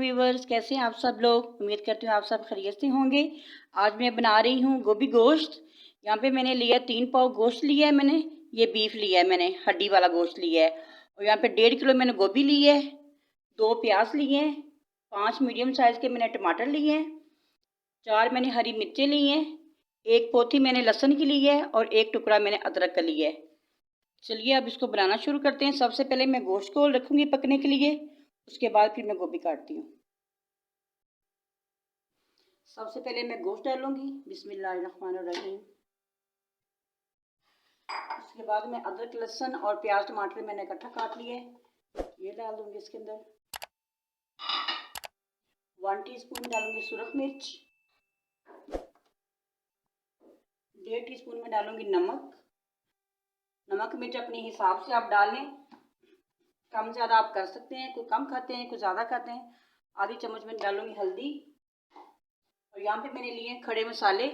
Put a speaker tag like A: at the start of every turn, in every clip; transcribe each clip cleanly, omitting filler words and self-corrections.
A: Viewers, कैसे हैं आप सब लोग। उम्मीद करती हूँ आप सब खैरियत से होंगे। आज मैं बना रही हूँ गोभी गोश्त। यहाँ पे मैंने लिया 3 पाव गोश्त लिया है मैंने। ये बीफ लिया है मैंने, हड्डी वाला गोश्त लिया है। और यहाँ पे 1.5 किलो मैंने गोभी ली है, 2 प्याज लिए हैं, 5 मीडियम साइज़ के मैंने टमाटर लिए हैं, 4 मैंने हरी मिर्चें ली हैं, 1 पोथी मैंने लहसुन की ली है और 1 टुकड़ा मैंने अदरक का लिया है। चलिए अब इसको बनाना शुरू करते हैं। सबसे पहले मैं गोश्त को रखूँगी पकने के लिए, उसके बाद फिर मैं गोभी काटती हूँ। सबसे पहले मैं गोश्त डालूंगी, बिस्मिल्लाहिर्रहमानिर्रहीम। उसके बाद मैं अदरक लहसुन और प्याज टमाटर मैंने इकट्ठा काट लिया है, ये डाल दूंगी इसके अंदर। 1 टीस्पून डालूंगी सुरख मिर्च, 1.5 टीस्पून में डालूंगी नमक। नमक मिर्च अपने हिसाब से आप डाल लें, कम ज़्यादा आप कर सकते हैं, कोई कम खाते हैं कोई ज़्यादा खाते हैं। आधी चम्मच में डालूंगी हल्दी। और यहाँ पे मैंने लिए हैं खड़े मसाले,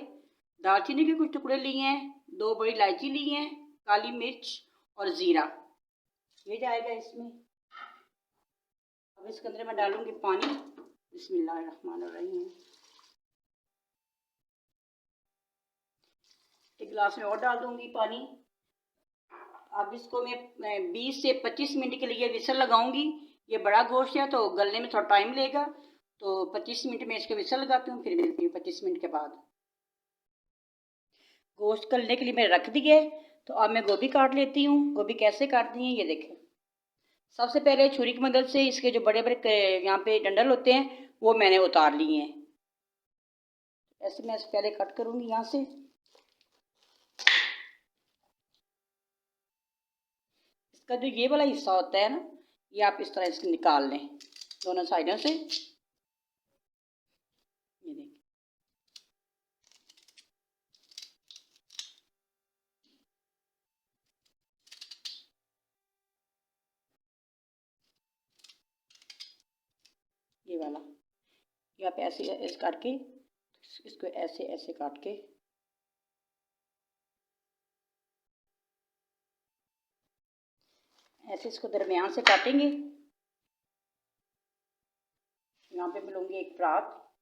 A: दालचीनी के कुछ टुकड़े लिए हैं, 2 बड़ी इलायची ली हैं, काली मिर्च और ज़ीरा, ये जाएगा इसमें। अब इसके अंदर मैं डालूंगी पानी, बिस्मिल्लाहिर्रहमानिर्रहीम। 1 गिलास में और डाल दूंगी पानी। अब इसको मैं 20 से 25 मिनट के लिए विसल लगाऊंगी। ये बड़ा गोश्त है तो गलने में थोड़ा टाइम लेगा, तो 25 मिनट में इसके विसल लगाती हूँ, फिर मिलती हूँ 25 मिनट के बाद। गोश्त गलने के लिए मैंने रख दिए, तो अब मैं गोभी काट लेती हूँ। गोभी कैसे काटती हैं ये देखें। सबसे पहले छुरी की मदद से इसके जो बड़े बड़े यहाँ पे डंडल होते हैं वो मैंने उतार लिए हैं। ऐसे मैं पहले कट करूँगी यहाँ से। इसका जो ये वाला हिस्सा होता है ना, ये आप इस तरह से निकाल लें दोनों साइडों से। ये देखें, ये वाला, ये आप ऐसे ऐसे करके इसको ऐसे ऐसे काट के ऐसे इसको दरमियान से काटेंगे। यहाँ पे मैं लूँगी एक परात।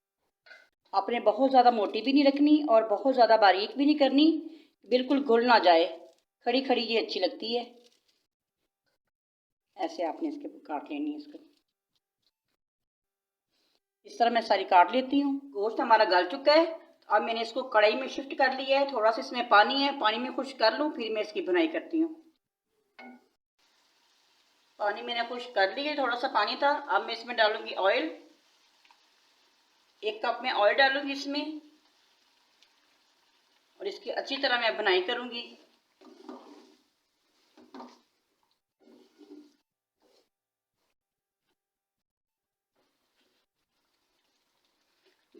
A: आपने बहुत ज़्यादा मोटी भी नहीं रखनी और बहुत ज़्यादा बारीक भी नहीं करनी, बिल्कुल घुल ना जाए, खड़ी खड़ी ये अच्छी लगती है। ऐसे आपने इसके काट लेनी है इसको। इस तरह मैं सारी काट लेती हूँ। गोश्त हमारा गल चुका है, अब मैंने इसको कढ़ाई में शिफ्ट कर लिया है। थोड़ा सा इसमें पानी है, पानी में खुश कर लूँ फिर मैं इसकी भुनाई करती हूँ। पानी मैंने खुश कर लिया, थोड़ा सा पानी था। अब मैं इसमें डालूंगी ऑयल, 1 कप में ऑयल डालूंगी इसमें, और इसकी अच्छी तरह मैं भुनाई करूंगी।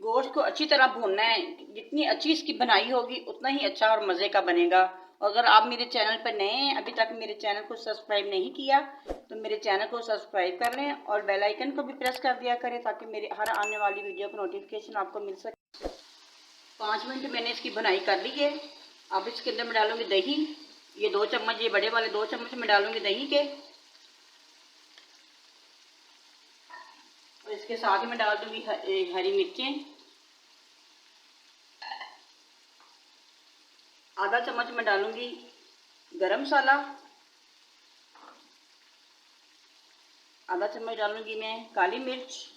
A: गोश्त को अच्छी तरह भूनना है, जितनी अच्छी इसकी बनाई होगी उतना ही अच्छा और मज़े का बनेगा। अगर आप मेरे चैनल पर नए हैं, अभी तक मेरे चैनल को सब्सक्राइब नहीं किया, तो मेरे चैनल को सब्सक्राइब कर लें और बेल आइकन को भी प्रेस कर दिया करें, ताकि मेरे हर आने वाली वीडियो का नोटिफिकेशन आपको मिल सके। 5 मिनट मैंने इसकी बनाई कर ली है। अब इसके अंदर मैं डालूंगी दही, ये 2 चम्मच, ये बड़े वाले 2 चम्मच मैं डालूंगी दही के। और इसके साथ ही मैं डाल दूंगी हरी मिर्चें, आधा चम्मच में डालूंगी गरम मसाला, आधा चम्मच डालूंगी मैं काली मिर्च।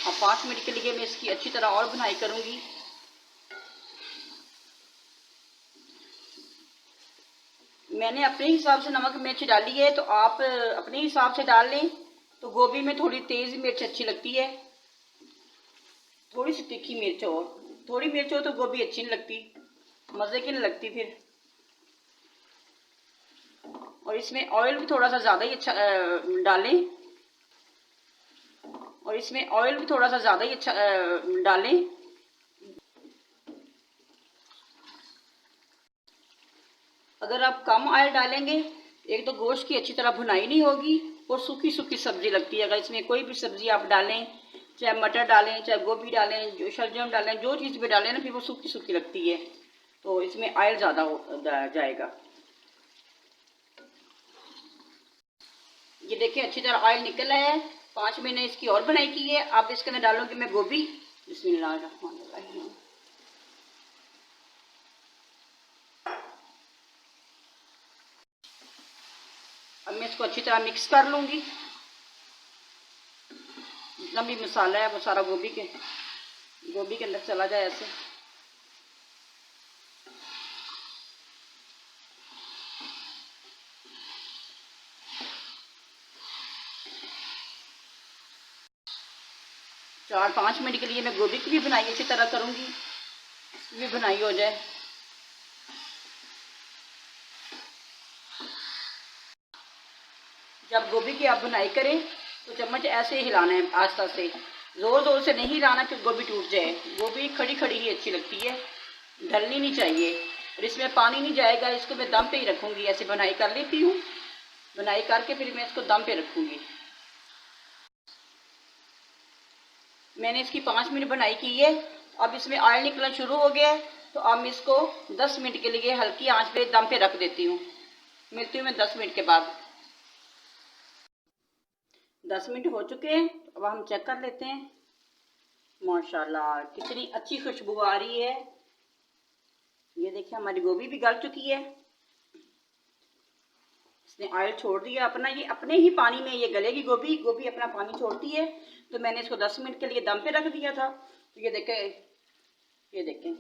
A: अब 5 मिनट के लिए मैं इसकी अच्छी तरह और भुनाई करूंगी। मैंने अपने हिसाब से नमक मिर्च डाली है, तो आप अपने हिसाब से डाल लें। तो गोभी में थोड़ी तेज़ मिर्च अच्छी लगती है, थोड़ी सी तीखी मिर्च हो, थोड़ी मिर्च हो तो गोभी अच्छी नहीं लगती, मज़े की नहीं लगती फिर। और इसमें ऑयल भी थोड़ा सा ज़्यादा ही अच्छा डालें, और इसमें ऑयल भी थोड़ा सा ज़्यादा ही अच्छा डालें। अगर आप कम ऑयल डालेंगे, एक तो गोश्त की अच्छी तरह भुनाई नहीं होगी और सूखी सूखी सब्जी लगती है। अगर इसमें कोई भी सब्जी आप डालें, चाहे मटर डालें, चाहे गोभी डालें, जो शलजम डालें, जो चीज़ भी डालें ना, फिर वो सूखी सूखी लगती है, तो इसमें ऑयल ज़्यादा जाएगा। ये देखिए अच्छी तरह ऑयल निकल आया है। 5 मैंने इसकी और बनाई की है। अब इसके अंदर डालूंगी मैं गोभी। बिस्मिल्लाहिर्रहमानिर्रहीम। अब मैं इसको अच्छी तरह मिक्स कर लूंगी। जितना भी मसाला है वो सारा गोभी के अंदर चला जाए ऐसे। चार 5 मिनट के लिए मैं गोभी की भी बनाई अच्छी तरह करूंगी, इसकी भी बनाई हो जाए। जब गोभी की आप बुनाई करें तो चम्मच ऐसे ही हिलाना है आस्ता से, ज़ोर ज़ोर से नहीं हिलाना कि गोभी टूट जाए। गोभी खड़ी खड़ी ही अच्छी लगती है, ढलनी नहीं चाहिए। और इसमें पानी नहीं जाएगा। इसको मैं दम पे ही रखूँगी। ऐसे बुनाई कर लेती हूँ, बुनाई करके फिर मैं इसको दम पे रखूँगी। मैंने इसकी 5 मिनट बुनाई की है। अब इसमें ऑयल निकलना शुरू हो गया है, तो अब मैं इसको 10 मिनट के लिए हल्की आंच पे दम पे रख देती हूँ। मिलती हूँ मैं 10 मिनट के बाद। 10 मिनट हो चुके हैं। अब हम चेक कर लेते हैं। माशाल्लाह कितनी अच्छी खुशबू आ रही है। ये देखिए हमारी गोभी भी गल चुकी है। इसने ऑयल छोड़ दिया अपना, ये अपने ही पानी में ये गलेगी। गोभी गोभी अपना पानी छोड़ती है। तो मैंने इसको 10 मिनट के लिए दम पे रख दिया था। तो ये देखें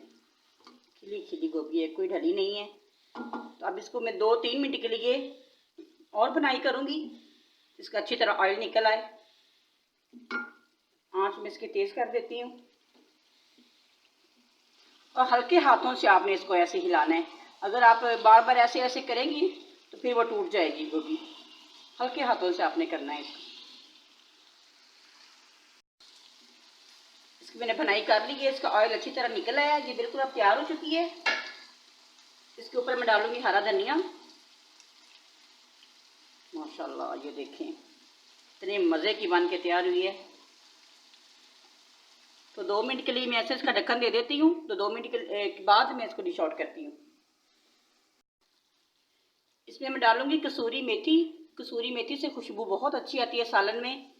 A: खिली खिली गोभी है, कोई ढली नहीं है। तो अब इसको मैं 2-3 मिनट के लिए और बुनाई करूँगी, इसका अच्छी तरह ऑयल निकल आए। आंच में इसकी तेज़ कर देती हूँ और हल्के हाथों से आपने इसको ऐसे हिलाना है। अगर आप बार बार ऐसे ऐसे करेंगी तो फिर वो टूट जाएगी गोभी। हल्के हाथों से आपने करना है इसको। इसकी मैंने बुनाई कर ली है, इसका ऑयल अच्छी तरह निकल आया है। ये बिल्कुल अब तैयार हो चुकी है। इसके ऊपर मैं डालूंगी हरा धनिया। माशाल्लाह ये देखें इतने मज़े की बन के तैयार हुई है। तो 2 मिनट के लिए मैं ऐसे इसका ढक्कन दे देती हूँ। तो 2 मिनट के बाद मैं इसको डिश आउट करती हूँ। इसमें मैं डालूंगी कसूरी मेथी। कसूरी मेथी से खुशबू बहुत अच्छी आती है सालन में।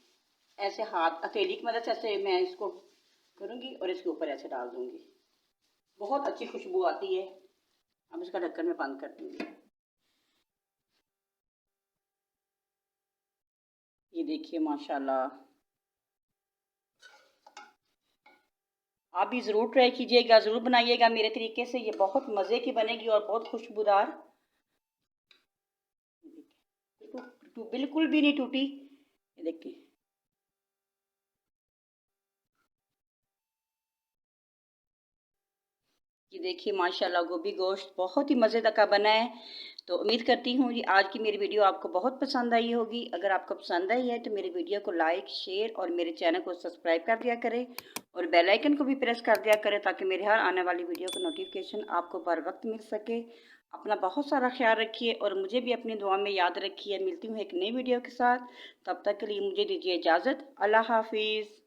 A: ऐसे हाथ हथेली की मदद से ऐसे मैं इसको करूँगी और इसके ऊपर ऐसे डाल दूँगी। बहुत अच्छी खुशबू आती है। अब इसका ढक्कन मैं बंद कर दूँगी। ये देखिए माशाल्लाह, आप भी ज़रूर ट्राई कीजिएगा, ज़रूर बनाइएगा मेरे तरीके से। ये बहुत मज़े की बनेगी और बहुत खुशबूदार। बिल्कुल भी नहीं टूटी। ये देखिए ये देखिए माशाल्लाह गोभी गोश्त बहुत ही मज़ेदार का बना है। तो उम्मीद करती हूँ ये आज की मेरी वीडियो आपको बहुत पसंद आई होगी। अगर आपको पसंद आई है तो मेरी वीडियो को लाइक शेयर और मेरे चैनल को सब्सक्राइब कर दिया करें और बेल आइकन को भी प्रेस कर दिया करें ताकि मेरे हर आने वाली वीडियो का नोटिफिकेशन आपको बर वक्त मिल सके। अपना बहुत सारा ख्याल रखिए और मुझे भी अपनी दुआ में याद रखिए। मिलती हूँ एक नई वीडियो के साथ। तब तक के लिए मुझे दीजिए इजाज़त। अल्लाह हाफिज़।